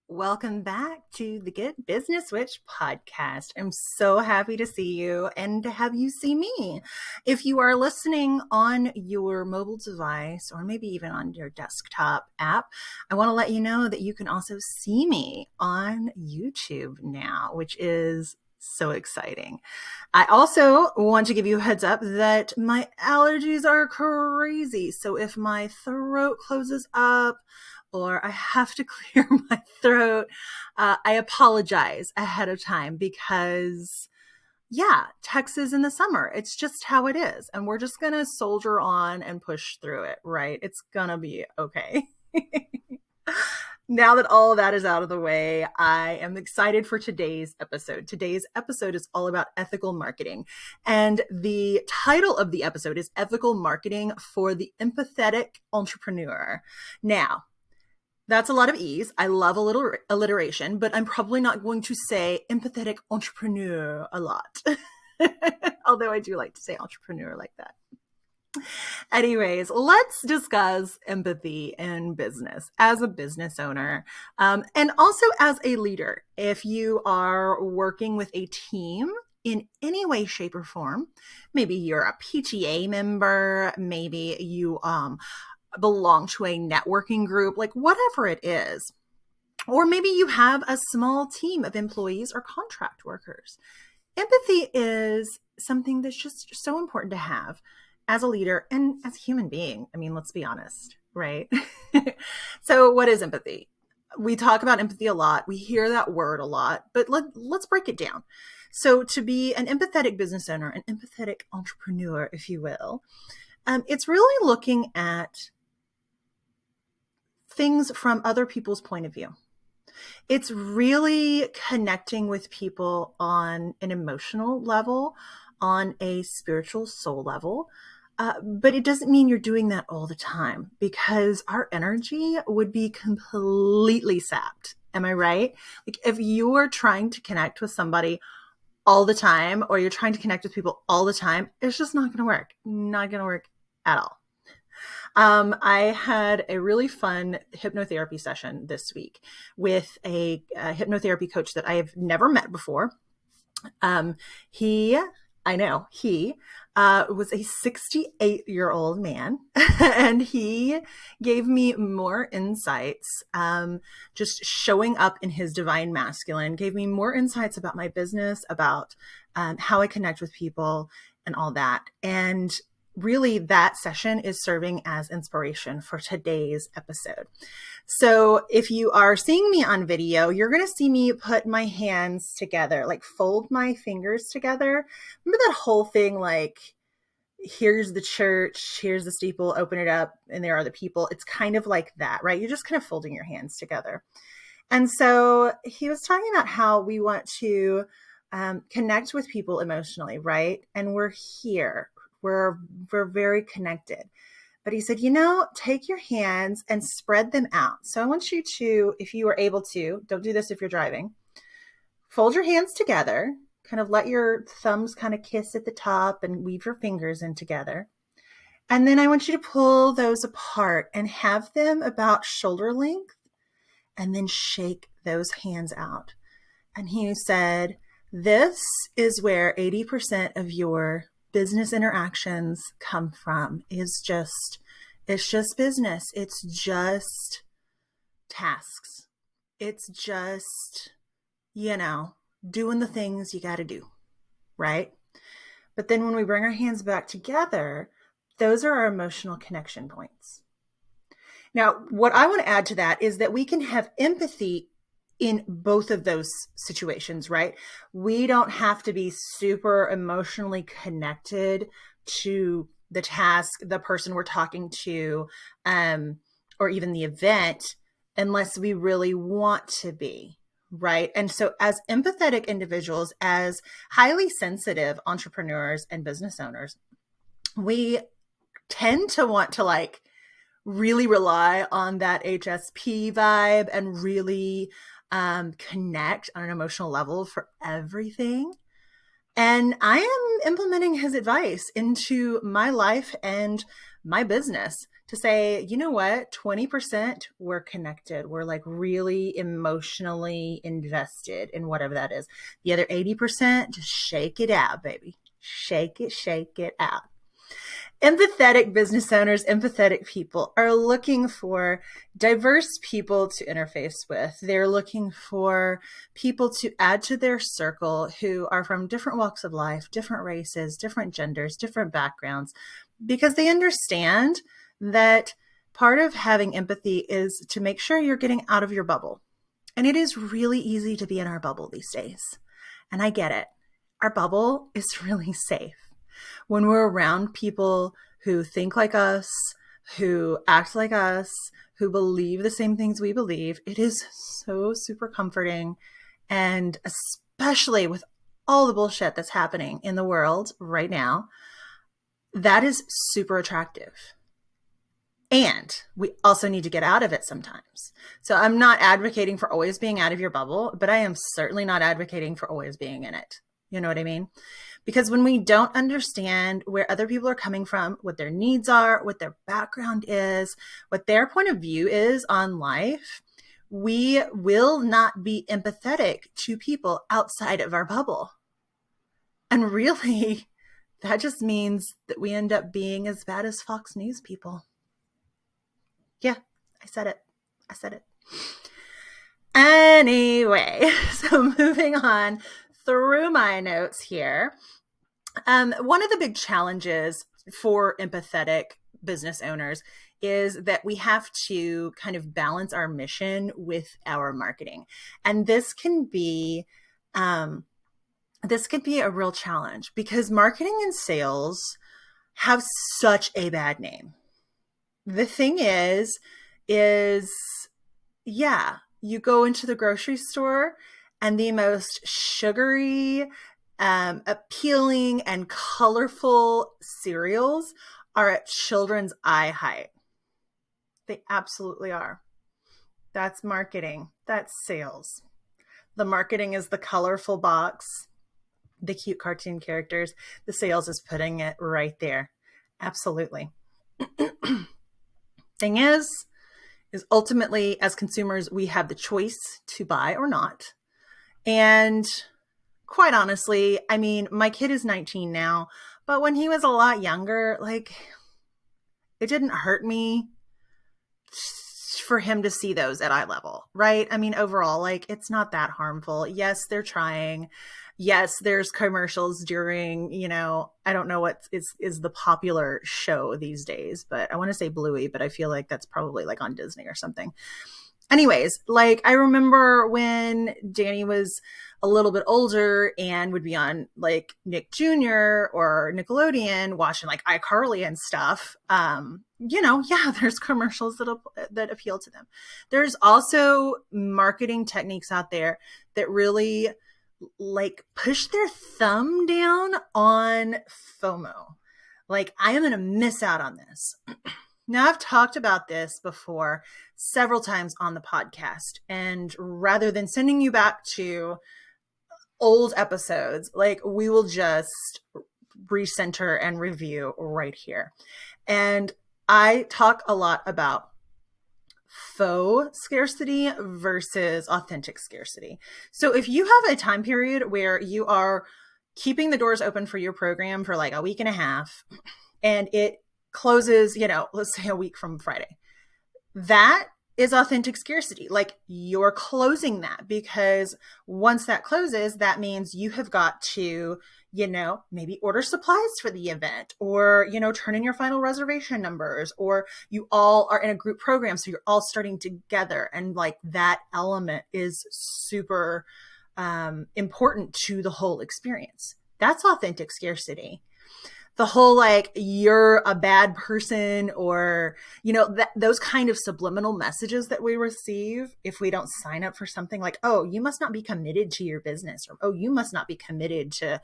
Welcome back to the Get Business Switch podcast. I'm so happy to see you and to have you see me. If you are listening on your mobile device or maybe even on your desktop app, I want to let you know that you can also see me on YouTube now, which is so exciting. I also want to give you a heads up that my allergies are crazy. So if my throat closes up, or I have to clear my throat, I apologize ahead of time because, yeah, Texas in the summer, it's just how it is. And we're just going to soldier on and push through it, right? It's going to be okay. Now that all of that is out of the way, I am excited for today's episode. Today's episode is all about ethical marketing. And the title of the episode is Ethical Marketing for the Empathetic Entrepreneur. Now, that's a lot of ease. I love a little alliteration, but I'm probably not going to say empathetic entrepreneur a lot. Although I do like to say entrepreneur like that. Anyways, let's discuss empathy in business as a business owner, and also as a leader. If you are working with a team in any way, shape, or form, maybe you're a PTA member, maybe you belong to a networking group, like whatever it is. Or maybe you have a small team of employees or contract workers. Empathy is something that's just so important to have as a leader and as a human being. I mean, let's be honest, right? So what is empathy? We talk about empathy a lot. We hear that word a lot, but let's break it down. So to be an empathetic business owner, an empathetic entrepreneur, if you will, it's really looking at things from other people's point of view. It's really connecting with people on an emotional level, on a spiritual soul level. But it doesn't mean you're doing that all the time because our energy would be completely sapped. Am I right? Like if you are trying to connect with somebody all the time, or you're trying to connect with people all the time, it's just not going to work. Not going to work at all. I had a really fun hypnotherapy session this week with a hypnotherapy coach that I have never met before. He was a 68-year-old man, and he gave me more insights, just showing up in his divine masculine, gave me more insights about my business, about how I connect with people and all that. And really that session is serving as inspiration for today's episode. So if you are seeing me on video, you're going to see me put my hands together, like fold my fingers together. Remember that whole thing, like, here's the church, here's the steeple, open it up, and there are the people. It's kind of like that, right? You're just kind of folding your hands together. And so he was talking about how we want to connect with people emotionally, right? And we're here. We're very connected. But he said, take your hands and spread them out. So I want you to, if you are able to, don't do this if you're driving, fold your hands together, kind of let your thumbs kind of kiss at the top and weave your fingers in together. And then I want you to pull those apart and have them about shoulder length and then shake those hands out. And he said, this is where 80% of your business interactions come from. It's just business. It's just tasks. It's just, doing the things you got to do, right? But then when we bring our hands back together, those are our emotional connection points. Now, what I want to add to that is that we can have empathy in both of those situations, right? We don't have to be super emotionally connected to the task, the person we're talking to, or even the event, unless we really want to be, right? And so as empathetic individuals, as highly sensitive entrepreneurs and business owners, we tend to want to really rely on that HSP vibe and really connect on an emotional level for everything. And I am implementing his advice into my life and my business to say, you know what, 20% we're connected. We're like really emotionally invested in whatever that is. The other 80%, just shake it out, baby. Shake it out. Empathetic business owners, empathetic people are looking for diverse people to interface with. They're looking for people to add to their circle who are from different walks of life, different races, different genders, different backgrounds, because they understand that part of having empathy is to make sure you're getting out of your bubble. And it is really easy to be in our bubble these days. And I get it. Our bubble is really safe. When we're around people who think like us, who act like us, who believe the same things we believe, it is so super comforting. And especially with all the bullshit that's happening in the world right now, that is super attractive. And we also need to get out of it sometimes. So I'm not advocating for always being out of your bubble, but I am certainly not advocating for always being in it. You know what I mean? Because when we don't understand where other people are coming from, what their needs are, what their background is, what their point of view is on life, we will not be empathetic to people outside of our bubble. And really, that just means that we end up being as bad as Fox News people. Yeah, I said it. Anyway, so moving on through my notes here. One of the big challenges for empathetic business owners is that we have to kind of balance our mission with our marketing. And this can be a real challenge because marketing and sales have such a bad name. The thing is, yeah, you go into the grocery store and the most sugary, appealing and colorful cereals are at children's eye height. They absolutely are. That's marketing. That's sales. The marketing is the colorful box, the cute cartoon characters. The sales is putting it right there. Absolutely. Thing is ultimately as consumers, we have the choice to buy or not. And quite honestly, I mean, my kid is 19 now, but when he was a lot younger, like, it didn't hurt me for him to see those at eye level, right? I mean, overall, like, it's not that harmful. Yes, they're trying. Yes, there's commercials during, I don't know what is the popular show these days, but I want to say Bluey, but I feel like that's probably like on Disney or something. Anyways, like, I remember when Danny was a little bit older and would be on like Nick Jr. or Nickelodeon watching like iCarly and stuff. Yeah, there's commercials that appeal to them. There's also marketing techniques out there that really like push their thumb down on FOMO. Like, I am going to miss out on this. Now, I've talked about this before several times on the podcast, and rather than sending you back to old episodes, like, we will just recenter and review right here. And I talk a lot about faux scarcity versus authentic scarcity. So if you have a time period where you are keeping the doors open for your program for like a week and a half, and it closes, let's say a week from Friday, that is authentic scarcity. Like, you're closing that because once that closes, that means you have got to, maybe order supplies for the event, or, turn in your final reservation numbers, or you all are in a group program. So you're all starting together. And like, that element is super important to the whole experience. That's authentic scarcity. The whole, like, you're a bad person, or, those kind of subliminal messages that we receive if we don't sign up for something like, oh, you must not be committed to your business, or, oh, you must not be committed to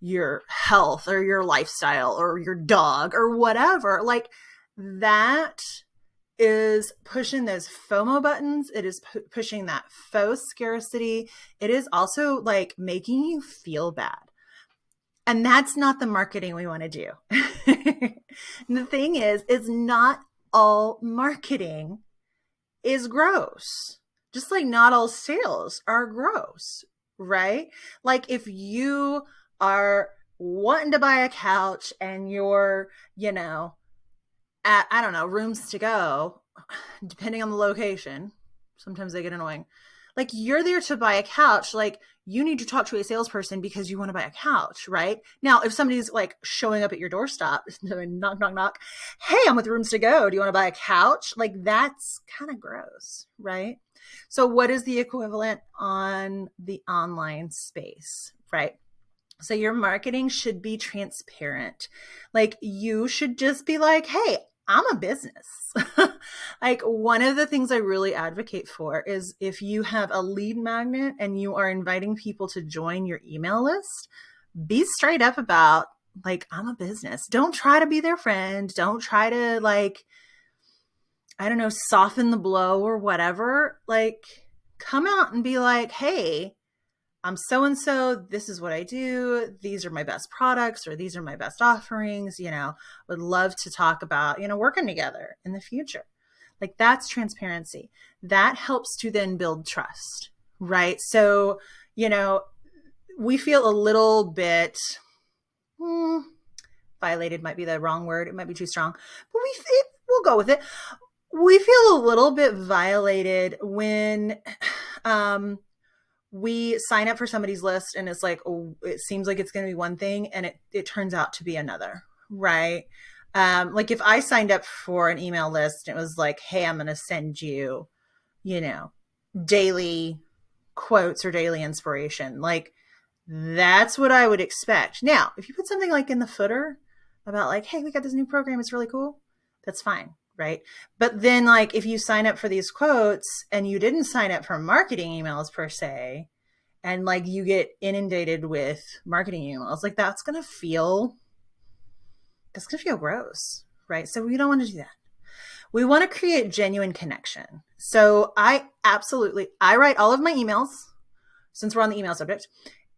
your health or your lifestyle or your dog or whatever. Like, that is pushing those FOMO buttons. It is pushing that faux scarcity. It is also like making you feel bad. And that's not the marketing we want to do. The thing is not all marketing is gross. Just like not all sales are gross, right? Like if you are wanting to buy a couch and you're, at, I don't know, rooms to go, depending on the location, sometimes they get annoying. Like you're there to buy a couch, like you need to talk to a salesperson because you want to buy a couch, right? Now, if somebody's like showing up at your doorstep, knock, knock, knock, hey, I'm with Rooms to Go. Do you want to buy a couch? Like that's kind of gross, right? So what is the equivalent on the online space, right? So your marketing should be transparent. Like you should just be like, hey, I'm a business. Like one of the things I really advocate for is if you have a lead magnet and you are inviting people to join your email list, be straight up about like, I'm a business. Don't try to be their friend. Don't try to like, I don't know, soften the blow or whatever. Like come out and be like, hey, I'm so-and-so, this is what I do. These are my best products or these are my best offerings, would love to talk about, working together in the future. Like that's transparency. That helps to then build trust, right? So, we feel a little bit violated might be the wrong word. It might be too strong, but we'll go with it. We feel a little bit violated when, we sign up for somebody's list and it's like, oh, it seems like it's going to be one thing and it turns out to be another, right? Like if I signed up for an email list, it was like, hey, I'm going to send you, daily quotes or daily inspiration. Like that's what I would expect. Now, if you put something like in the footer about like, hey, we got this new program, it's really cool, that's fine. Right. But then like if you sign up for these quotes and you didn't sign up for marketing emails per se, and like you get inundated with marketing emails, like that's going to feel gross. Right. So we don't want to do that. We want to create genuine connection. So I write all of my emails since we're on the email subject.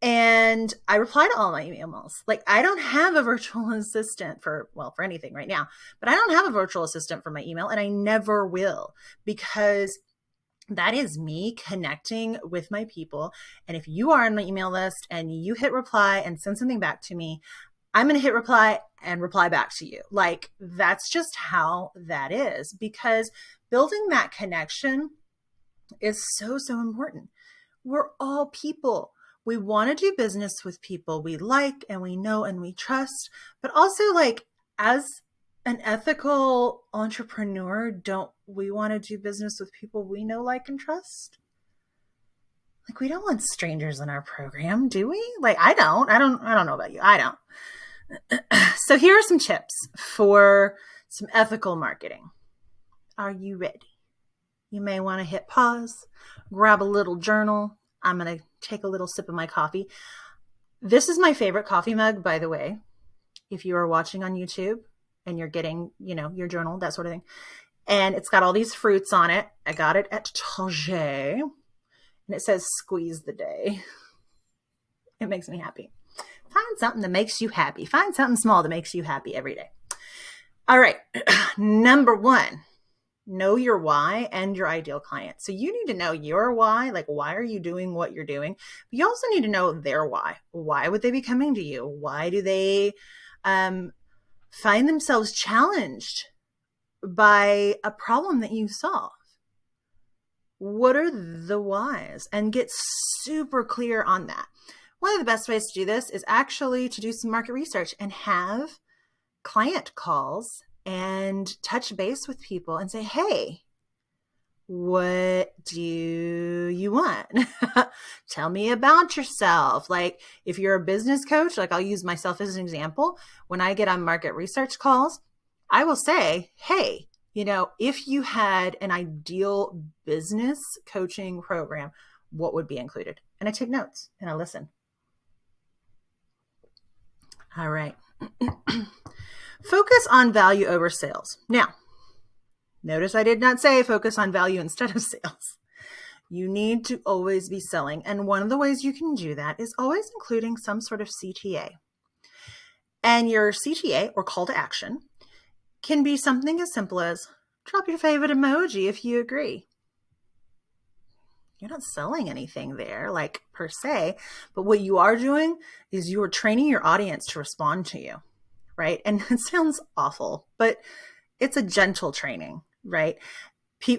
And I reply to all my emails. Like I don't have a virtual assistant for anything right now, but I don't have a virtual assistant for my email and I never will because that is me connecting with my people. And if you are on my email list and you hit reply and send something back to me, I'm going to hit reply and reply back to you. Like that's just how that is because building that connection is so, so important. We're all people. We want to do business with people we like and we know and we trust, but also like as an ethical entrepreneur, don't we want to do business with people we know, like, and trust? Like we don't want strangers in our program, do we? Like I don't know about you. I don't. So here are some tips for some ethical marketing. Are you ready? You may want to hit pause, grab a little journal. I'm going to take a little sip of my coffee. This is my favorite coffee mug, by the way. If you are watching on YouTube and you're getting, your journal, that sort of thing. And it's got all these fruits on it. I got it at Target. And it says, squeeze the day. It makes me happy. Find something that makes you happy. Find something small that makes you happy every day. All right. Number 1. Know your why and your ideal client. So you need to know your why, like why are you doing what you're doing? But you also need to know their why. Why would they be coming to you? Why do they find themselves challenged by a problem that you solve? What are the whys? And get super clear on that. One of the best ways to do this is actually to do some market research and have client calls and touch base with people and say, hey, what do you want? Tell me about yourself. Like if you're a business coach, like I'll use myself as an example. When I get on market research calls, I will say, hey, if you had an ideal business coaching program, what would be included? And I take notes and I listen. All right. Focus on value over sales. Now, notice I did not say focus on value instead of sales. You need to always be selling. And one of the ways you can do that is always including some sort of CTA. And your CTA, or call to action, can be something as simple as drop your favorite emoji if you agree. You're not selling anything there, like per se, but what you are doing is you are training your audience to respond to you, right? And it sounds awful, but it's a gentle training, right?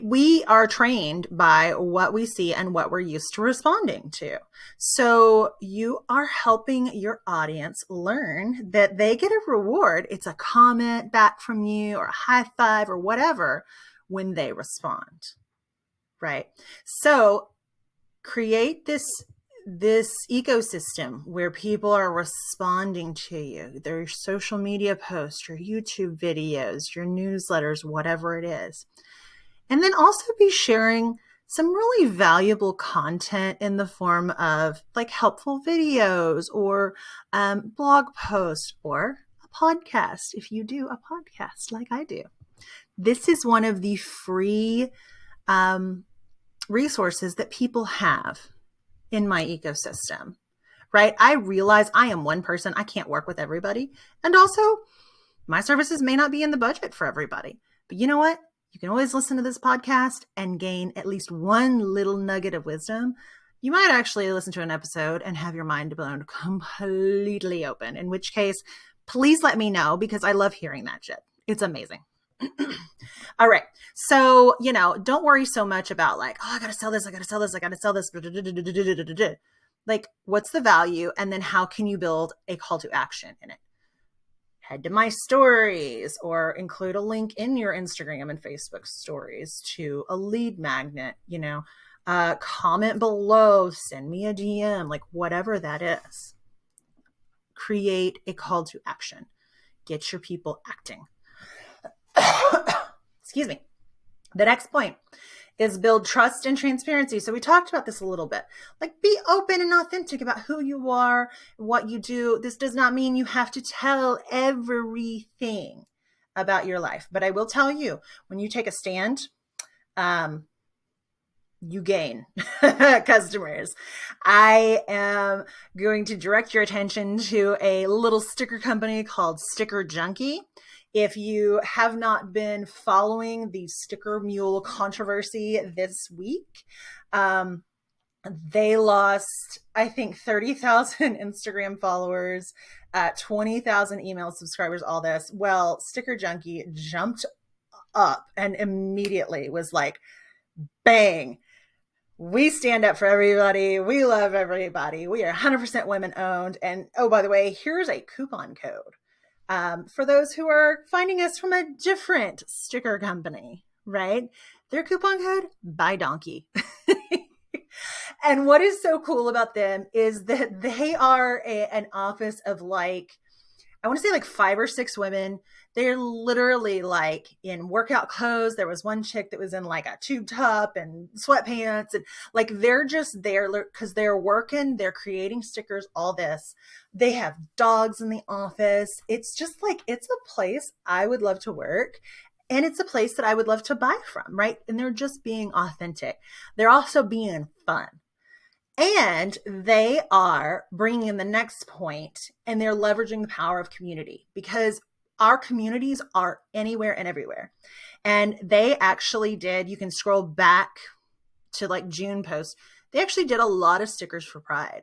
We are trained by what we see and what we're used to responding to. So you are helping your audience learn that they get a reward. It's a comment back from you or a high five or whatever when they respond, right? So create this ecosystem where people are responding to you, their social media posts, your YouTube videos, your newsletters, whatever it is. And then also be sharing some really valuable content in the form of like helpful videos or blog posts or a podcast, if you do a podcast like I do. This is one of the free resources that people have in my ecosystem, right? I realize I am one person. I can't work with everybody. And also, my services may not be in the budget for everybody. But you know what? You can always listen to this podcast and gain at least one little nugget of wisdom. You might actually listen to an episode and have your mind blown completely open, in which case, please let me know because I love hearing that shit. It's amazing. All right. So, don't worry so much about like, oh, I got to sell this. I got to sell this. I got to sell this. Like, what's the value? And then how can you build a call to action in it? Head to my stories or include a link in your Instagram and Facebook stories to a lead magnet, comment below, send me a DM, like whatever that is. Create a call to action. Get your people acting. Excuse me. The next point is build trust and transparency. So we talked about this a little bit. Like, be open and authentic about who you are, what you do. This does not mean you have to tell everything about your life. But I will tell you, when you take a stand, you gain customers. I am going to direct your attention to a little sticker company called Sticker Junkie. If you have not been following the sticker mule controversy this week, they lost, I think, 30,000 Instagram followers, 20,000 email subscribers, all this. Well, Sticker Junkie jumped up and immediately was like, bang, we stand up for everybody. We love everybody. We are 100% women owned. And oh, by the way, here's a coupon code. For those who are finding us from a different sticker company, right? Their coupon code, buy donkey. And what is so cool about them is that they are an office of like, I want to say like 5 or 6 women. They're literally like in workout clothes. There was one chick that was in like a tube top and sweatpants, and like they're just there because they're working, they're creating stickers, all this. They have dogs in the office. It's just like, it's a place I would love to work. And it's a place that I would love to buy from, right? And they're just being authentic. They're also being fun. And they are bringing in the next point, and they're leveraging the power of community, because our communities are anywhere and everywhere. And they actually did, you can scroll back to like June post. They actually did a lot of stickers for Pride.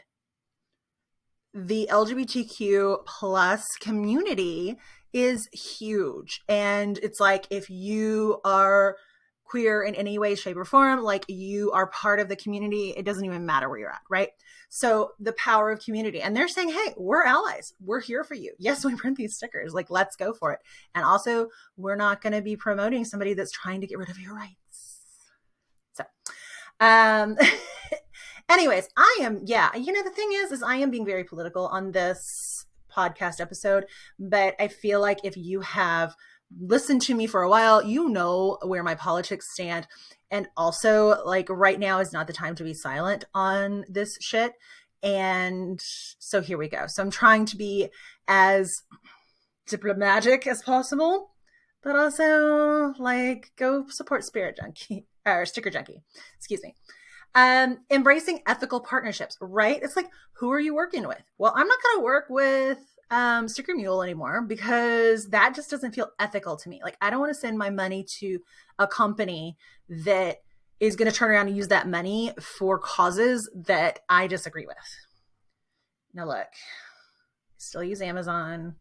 The LGBTQ plus community is huge. And it's like, if you are queer in any way, shape, or form, like you are part of the community, it doesn't even matter where you're at, right? So the power of community. And they're saying, hey, we're allies. We're here for you. Yes, we print these stickers. Like, let's go for it. And also, we're not going to be promoting somebody that's trying to get rid of your rights. So, anyways, the thing is I am being very political on this podcast episode, but I feel like if you have listened to me for a while, you know where my politics stand. And also, like, right now is not the time to be silent on this shit. And so here we go. So I'm trying to be as diplomatic as possible, but also like go support Spirit Junkie or Sticker Junkie. Excuse me. Embracing ethical partnerships, right? It's like, who are you working with? Well, I'm not going to work with sticker mule anymore because that just doesn't feel ethical to me. Like, I don't want to send my money to a company that is going to turn around and use that money for causes that I disagree with. Now, look, I still use Amazon.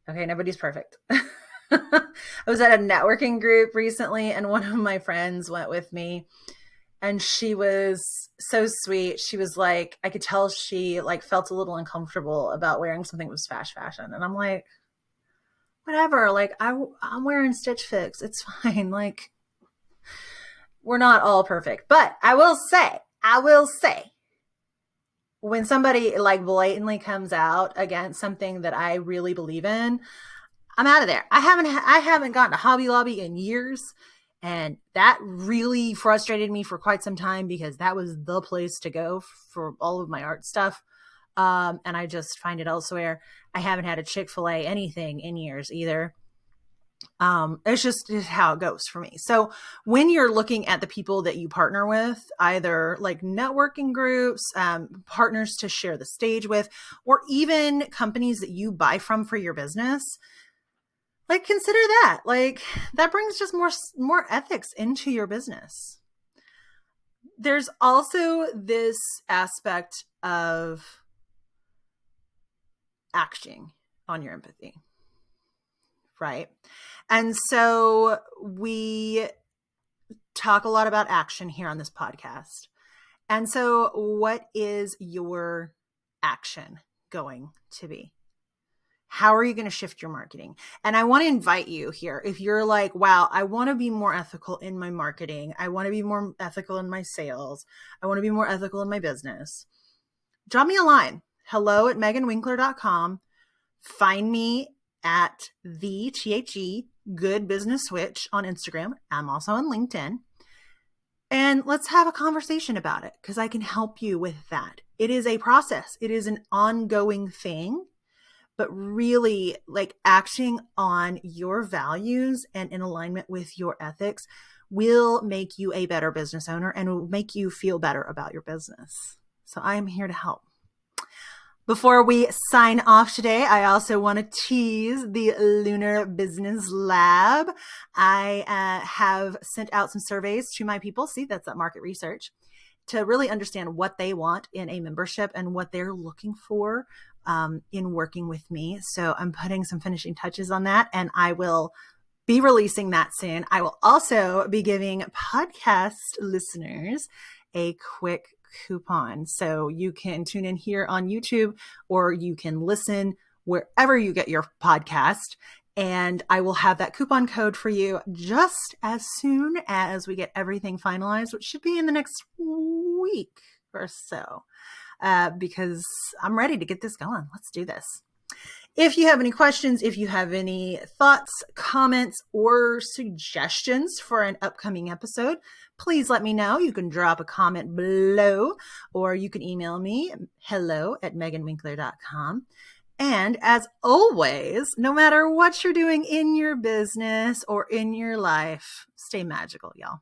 Okay, nobody's perfect. I was at a networking group recently, and one of my friends went with me, and she was so sweet. She was like, I could tell she like felt a little uncomfortable about wearing something that was fast fashion. And I'm like, whatever. Like, I'm wearing Stitch Fix. It's fine. Like, we're not all perfect. But I will say, when somebody like blatantly comes out against something that I really believe in, I'm out of there. I haven't gotten to Hobby Lobby in years. And that really frustrated me for quite some time because that was the place to go for all of my art stuff. And I just find it elsewhere. I haven't had a Chick-fil-A anything in years either. It's just how it goes for me. So when you're looking at the people that you partner with, either like networking groups, partners to share the stage with, or even companies that you buy from for your business, like, consider that. Like, that brings just more ethics into your business. There's also this aspect of acting on your empathy, right? And so we talk a lot about action here on this podcast. And so what is your action going to be? How are you going to shift your marketing? And I want to invite you here. If you're like, wow, I want to be more ethical in my marketing. I want to be more ethical in my sales. I want to be more ethical in my business. Drop me a line. hello@meganwinkler.com. Find me at the THE Good Business Switch on Instagram. I'm also on LinkedIn. And let's have a conversation about it because I can help you with that. It is a process. It is an ongoing thing. But really, like, acting on your values and in alignment with your ethics will make you a better business owner and will make you feel better about your business. So I am here to help. Before we sign off today, I also want to tease the Lunar Business Lab. I have sent out some surveys to my people. See, that's that market research, to really understand what they want in a membership and what they're looking for in working with me. So I'm putting some finishing touches on that, and I will be releasing that soon. I will also be giving podcast listeners a quick coupon. So you can tune in here on YouTube, or you can listen wherever you get your podcast. And I will have that coupon code for you just as soon as we get everything finalized, which should be in the next week or so. Because I'm ready to get this going. Let's do this. If you have any questions, if you have any thoughts, comments, or suggestions for an upcoming episode, please let me know. You can drop a comment below, or you can email me, hello@meganwinkler.com. And as always, no matter what you're doing in your business or in your life, stay magical, y'all.